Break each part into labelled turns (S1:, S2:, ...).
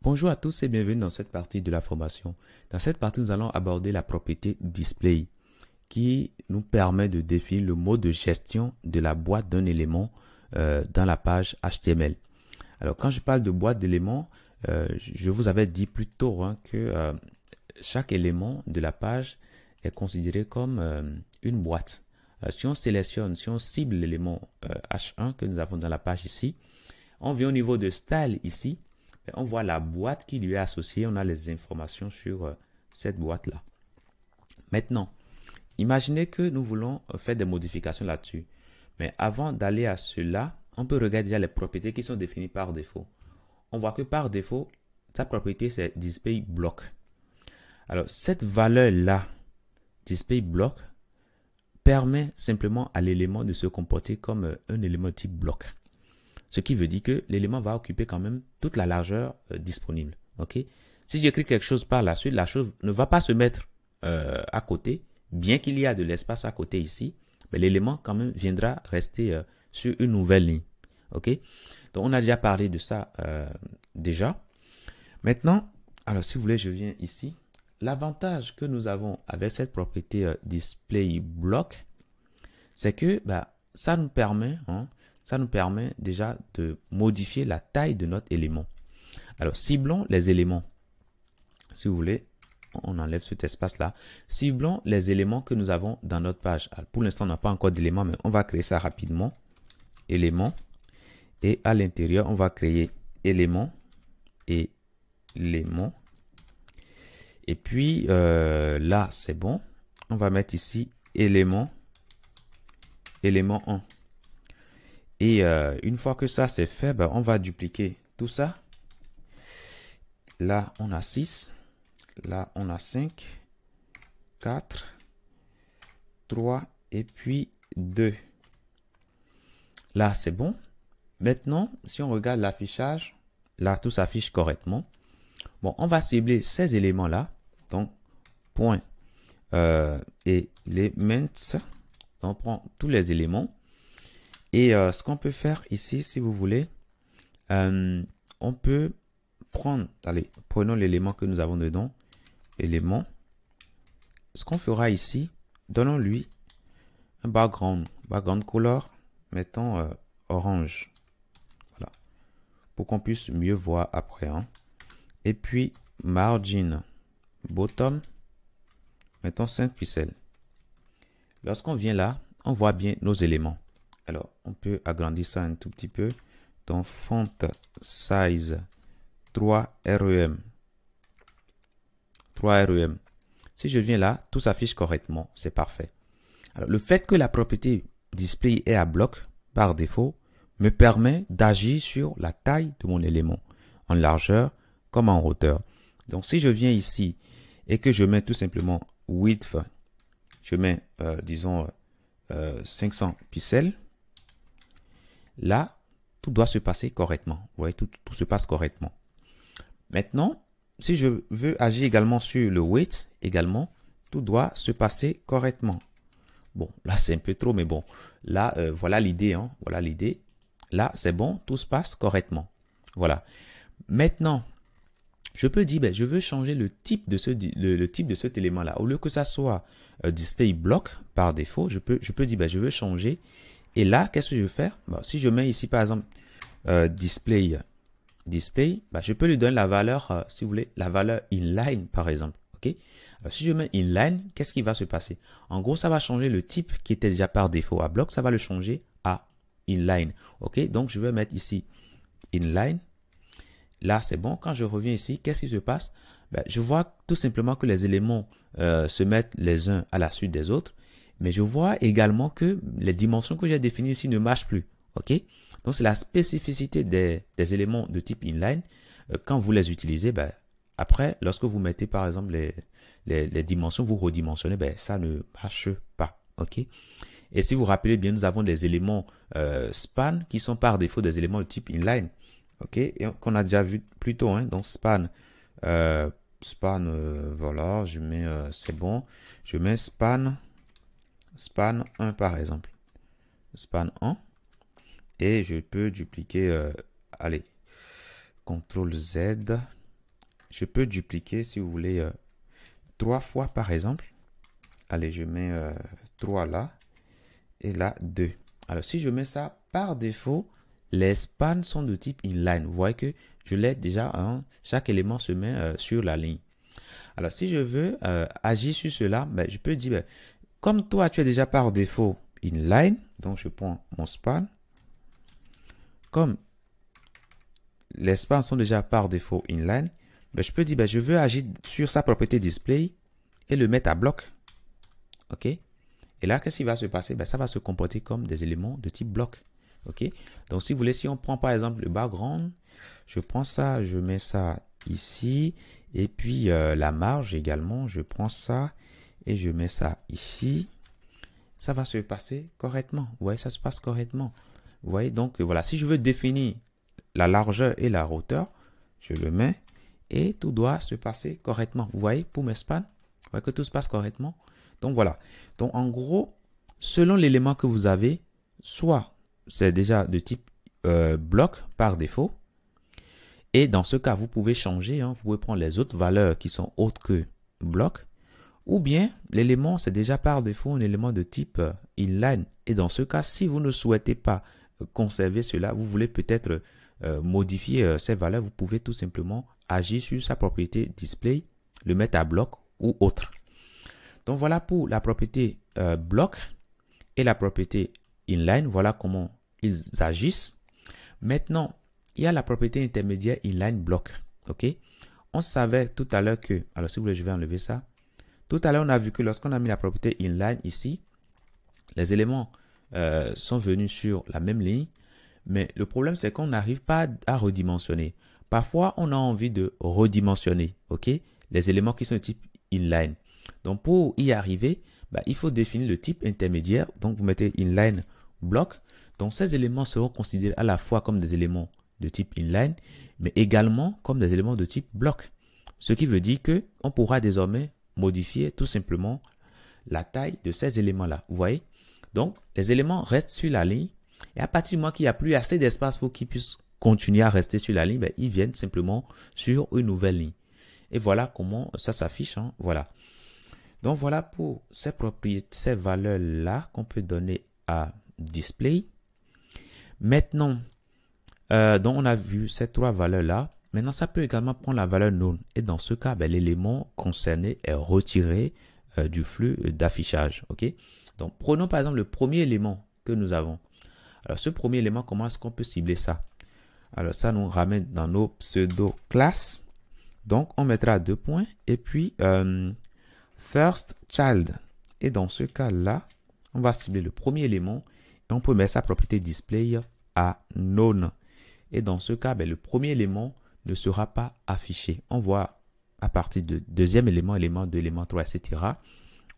S1: Bonjour à tous et bienvenue dans cette partie de la formation. Dans cette partie, nous allons aborder la propriété display qui nous permet de définir le mode de gestion de la boîte d'un élément dans la page HTML. Alors, quand je parle de boîte d'éléments, je vous avais dit plus tôt que chaque élément de la page est considéré comme une boîte. Si on sélectionne, si on cible l'élément H1 que nous avons dans la page ici, on vient au niveau de style ici, on voit la boîte qui lui est associée, on a les informations sur cette boîte-là. Maintenant, imaginez que nous voulons faire des modifications là-dessus. Mais avant d'aller à cela, on peut regarder déjà les propriétés qui sont définies par défaut. On voit que par défaut, sa propriété c'est display block. Alors, cette valeur-là, display block, permet simplement à l'élément de se comporter comme un élément type bloc. Ce qui veut dire que l'élément va occuper quand même toute la largeur disponible. Okay? Si j'écris quelque chose par la suite, la chose ne va pas se mettre à côté, bien qu'il y a de l'espace à côté ici, mais l'élément quand même viendra rester sur une nouvelle ligne. Okay? Donc on a déjà parlé de ça déjà. Maintenant, alors si vous voulez, je viens ici. L'avantage que nous avons avec cette propriété display block, c'est que ça nous permet déjà de modifier la taille de notre élément. Alors, ciblons les éléments. Si vous voulez, on enlève cet espace-là. Ciblons les éléments que nous avons dans notre page. Alors, pour l'instant, on n'a pas encore d'éléments, mais on va créer ça rapidement. Éléments. Et à l'intérieur, on va créer éléments et éléments. Et puis, là, c'est bon. On va mettre ici élément 1. Et une fois que ça c'est fait, on va dupliquer tout ça. Là, on a 6. Là, on a 5, 4, 3 et puis 2. Là, c'est bon. Maintenant, si on regarde l'affichage, là, tout s'affiche correctement. Bon, on va cibler ces éléments-là. Donc, point elements. On prend tous les éléments. Et ce qu'on peut faire ici, si vous voulez, on peut prendre, allez, prenons l'élément que nous avons dedans, élément. Ce qu'on fera ici, donnons-lui un background color, mettons orange, voilà, pour qu'on puisse mieux voir après. Et puis margin bottom, mettons 5 pixels. Lorsqu'on vient là, on voit bien nos éléments. Alors, on peut agrandir ça un tout petit peu. Donc, font size 3 rem. 3 rem. Si je viens là, tout s'affiche correctement. C'est parfait. Alors, le fait que la propriété display est à bloc par défaut me permet d'agir sur la taille de mon élément en largeur comme en hauteur. Donc, si je viens ici et que je mets tout simplement width, je mets, disons, 500 pixels. Là, tout doit se passer correctement. Vous voyez, tout se passe correctement. Maintenant, si je veux agir également sur le weight, également, tout doit se passer correctement. Bon, là, c'est un peu trop, mais bon. Là, voilà l'idée. Voilà l'idée. Là, c'est bon, tout se passe correctement. Voilà. Maintenant, je peux dire, je veux changer le type de cet élément-là. Au lieu que ça soit display block par défaut, je peux dire, je veux changer. Et là, qu'est-ce que je vais faire? Si je mets ici, par exemple, display, je peux lui donner la valeur, si vous voulez, la valeur inline, par exemple. Ok. Alors, si je mets inline, qu'est-ce qui va se passer? En gros, ça va changer le type qui était déjà par défaut à bloc, ça va le changer à inline. Ok. Donc, je vais mettre ici inline. Là, c'est bon. Quand je reviens ici, qu'est-ce qui se passe? Je vois tout simplement que les éléments se mettent les uns à la suite des autres. Mais je vois également que les dimensions que j'ai définies ici ne marchent plus. Ok? Donc, c'est la spécificité des éléments de type inline. Quand vous les utilisez, après, lorsque vous mettez par exemple les dimensions, vous redimensionnez, ça ne marche pas. Ok? Et si vous vous rappelez bien, nous avons des éléments span qui sont par défaut des éléments de type inline. Ok? Et qu'on a déjà vu plus tôt. Donc, span. Voilà, je mets, c'est bon. Je mets span 1 par exemple. Span 1. Et je peux dupliquer, allez, CTRL Z. je peux dupliquer, si vous voulez, 3 fois par exemple. Allez, je mets 3 là et là 2. Alors, si je mets ça par défaut, les spans sont de type inline. Vous voyez que je l'ai déjà, hein, chaque élément se met sur la ligne. Alors, si je veux agir sur cela, ben, je peux dire, ben, comme toi, tu es déjà par défaut inline, donc je prends mon span. Comme les spans sont déjà par défaut inline, ben, je peux dire, ben, je veux agir sur sa propriété display et le mettre à bloc. OK? Et là, qu'est-ce qui va se passer? Ben, ça va se comporter comme des éléments de type bloc. OK? Donc, si vous voulez, si on prend par exemple le background, je prends ça, je mets ça ici. Et puis, la marge également, je prends ça et je mets ça ici. Ça va se passer correctement. Vous voyez, ça se passe correctement. Vous voyez, donc voilà, si je veux définir la largeur et la hauteur, je le mets et tout doit se passer correctement. Vous voyez, pour mes spans, vous voyez que tout se passe correctement. Donc voilà. Donc en gros, selon l'élément que vous avez, soit c'est déjà de type bloc par défaut. Et dans ce cas, vous pouvez changer. Hein, vous pouvez prendre les autres valeurs qui sont autres que bloc. Ou bien l'élément, c'est déjà par défaut un élément de type inline. Et dans ce cas, si vous ne souhaitez pas conserver cela, vous voulez peut-être modifier ces valeurs, vous pouvez tout simplement agir sur sa propriété display, le mettre à bloc ou autre. Donc voilà pour la propriété bloc et la propriété inline. Voilà comment ils agissent. Maintenant, il y a la propriété intermédiaire inline block. OK? On savait tout à l'heure que, alors si vous voulez, je vais enlever ça. Tout à l'heure, on a vu que lorsqu'on a mis la propriété inline ici, les éléments sont venus sur la même ligne. Mais le problème, c'est qu'on n'arrive pas à redimensionner. Parfois, on a envie de redimensionner, OK, les éléments qui sont de type inline. Donc, pour y arriver, bah, il faut définir le type intermédiaire. Donc, vous mettez inline block. Donc, ces éléments seront considérés à la fois comme des éléments de type inline, mais également comme des éléments de type bloc. Ce qui veut dire que on pourra désormais modifier tout simplement la taille de ces éléments-là. Vous voyez? Donc, les éléments restent sur la ligne. Et à partir du moment qu'il n'y a plus assez d'espace pour qu'ils puissent continuer à rester sur la ligne, ben, ils viennent simplement sur une nouvelle ligne. Et voilà comment ça s'affiche. Hein, voilà. Donc, voilà pour ces propriétés, ces valeurs-là qu'on peut donner à display. Maintenant, donc on a vu ces trois valeurs-là. Maintenant, ça peut également prendre la valeur none. Et dans ce cas, ben, l'élément concerné est retiré du flux d'affichage. Okay? Donc, prenons par exemple le premier élément que nous avons. Alors, ce premier élément, comment est-ce qu'on peut cibler ça? Alors, ça nous ramène dans nos pseudo-classes. Donc, on mettra 2 points. Et puis, first child. Et dans ce cas-là, on va cibler le premier élément. Et on peut mettre sa propriété display à none. Et dans ce cas, ben, le premier élément ne sera pas affiché. On voit à partir de deuxième élément, élément 2, élément 3, etc.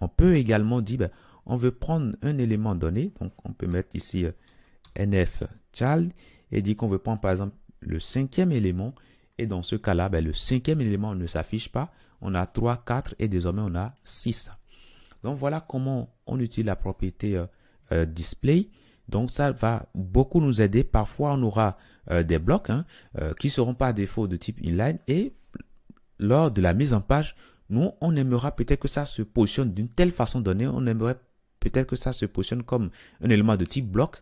S1: On peut également dire, ben, on veut prendre un élément donné. Donc, on peut mettre ici nf child et dire qu'on veut prendre par exemple le cinquième élément. Et dans ce cas-là, ben, le cinquième élément ne s'affiche pas. On a 3, 4 et désormais on a 6. Donc, voilà comment on utilise la propriété display. Donc, ça va beaucoup nous aider. Parfois, on aura des blocs qui seront par défaut de type inline. Et lors de la mise en page, nous, on aimera peut-être que ça se positionne d'une telle façon donnée. On aimerait peut-être que ça se positionne comme un élément de type bloc.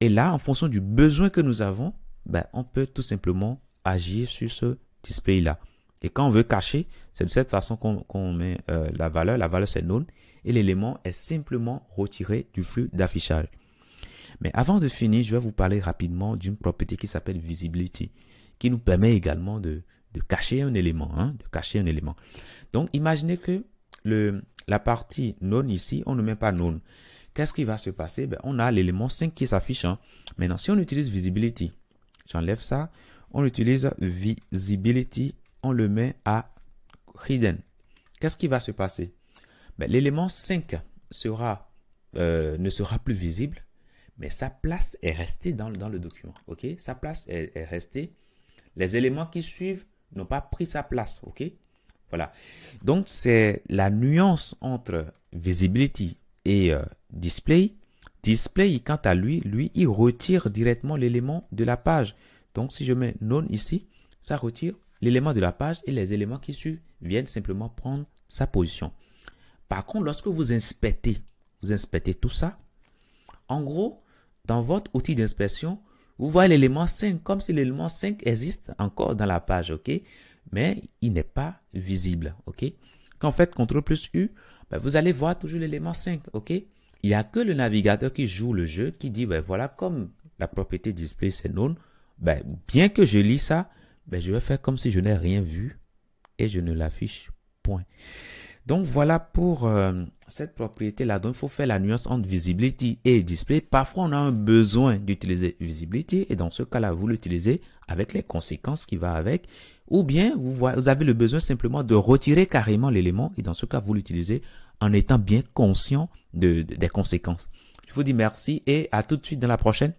S1: Et là, en fonction du besoin que nous avons, ben, on peut tout simplement agir sur ce display-là. Et quand on veut cacher, c'est de cette façon qu'on met la valeur. La valeur, c'est none. Et l'élément est simplement retiré du flux d'affichage. Mais avant de finir, je vais vous parler rapidement d'une propriété qui s'appelle visibility, qui nous permet également de cacher un élément. De cacher un élément. Donc, imaginez que la partie none ici, on ne met pas none. Qu'est-ce qui va se passer? Ben, on a l'élément 5 qui s'affiche. Maintenant, si on utilise visibility, j'enlève ça, on utilise visibility, on le met à hidden. Qu'est-ce qui va se passer? Ben, l'élément 5 ne sera plus visible. Mais sa place est restée dans le document. OK? Sa place est restée. Les éléments qui suivent n'ont pas pris sa place. OK? Voilà. Donc, c'est la nuance entre visibility et display. Display, quant à lui, il retire directement l'élément de la page. Donc, si je mets none ici, ça retire l'élément de la page et les éléments qui suivent viennent simplement prendre sa position. Par contre, lorsque vous inspectez tout ça, en gros, dans votre outil d'inspection, vous voyez l'élément 5 comme si l'élément 5 existe encore dans la page, ok? Mais il n'est pas visible, ok? Quand vous faites CTRL plus U, ben, vous allez voir toujours l'élément 5, ok? Il n'y a que le navigateur qui joue le jeu, qui dit, ben voilà, comme la propriété display c'est known, ben, bien que je lis ça, ben, je vais faire comme si je n'ai rien vu et je ne l'affiche point. Donc voilà pour cette propriété-là. Donc il faut faire la nuance entre visibility et display. Parfois on a un besoin d'utiliser visibility et dans ce cas-là vous l'utilisez avec les conséquences qui va avec. Ou bien vous avez le besoin simplement de retirer carrément l'élément et dans ce cas vous l'utilisez en étant bien conscient des conséquences. Je vous dis merci et à tout de suite dans la prochaine.